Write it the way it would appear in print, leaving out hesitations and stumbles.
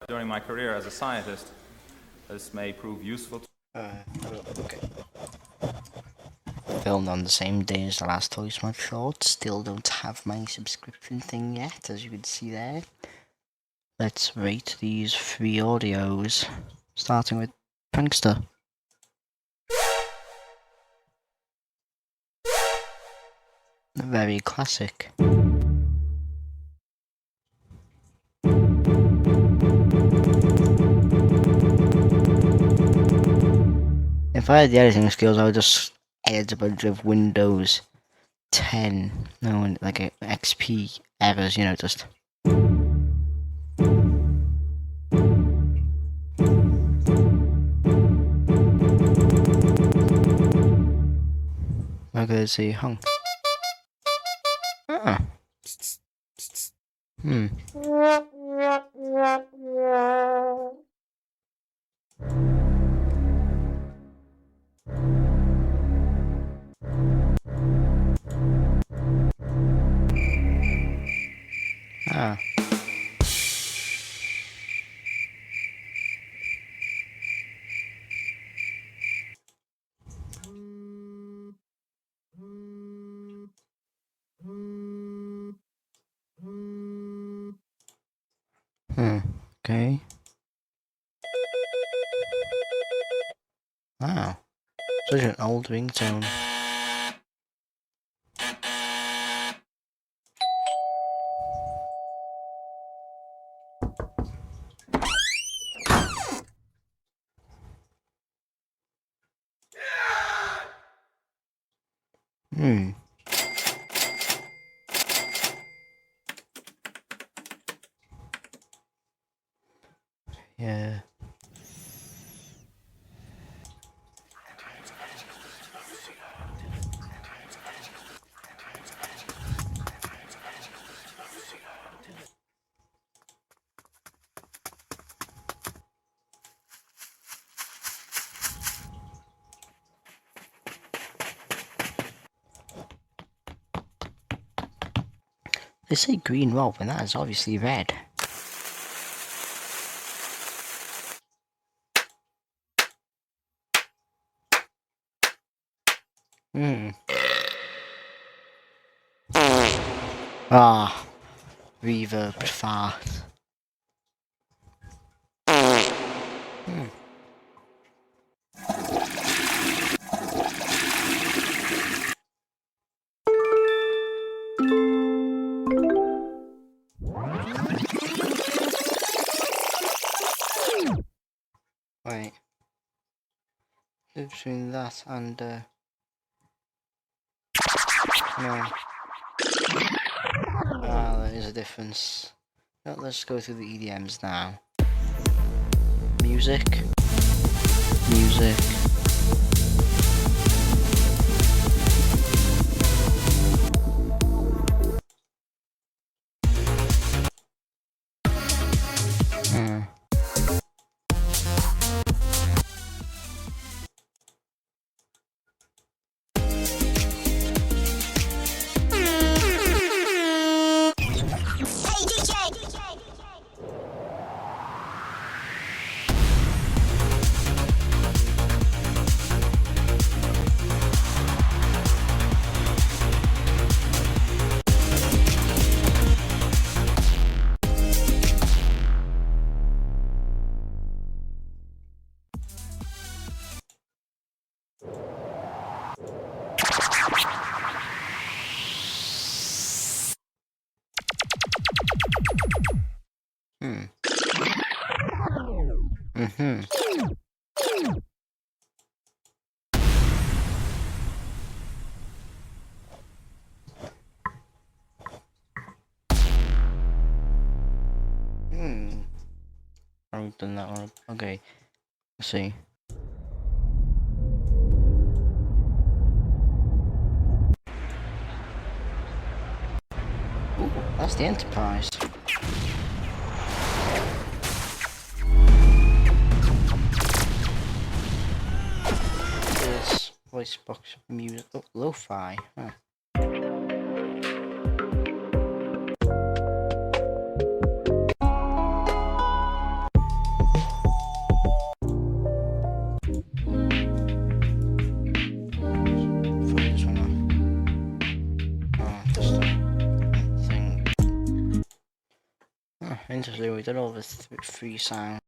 during my career as a scientist. This may prove useful to Okay. Filmed on the same day as the last VoiceMod short. Still don't have my subscription thing yet, as you can see there. Let's rate these 3 audios, starting with Prankster. Very classic. If I had the editing skills, I would just edit a bunch of Windows 10, no, like a XP errors, you know, just. Okay, let's see, hung. Ah. Ah. Okay. Wow. Such an old ringtone. Yeah. They say green rob, and that is obviously red. Ah, reverb fart. Wait. Between that and no. Ah, there is a difference. Now let's go through the EDMs now. Music. Music. I've done that one. Okay. Let's see. Ooh, that's the Enterprise. This voice box music. Oh, lo-fi. Huh. Interesting, we did all the three sounds.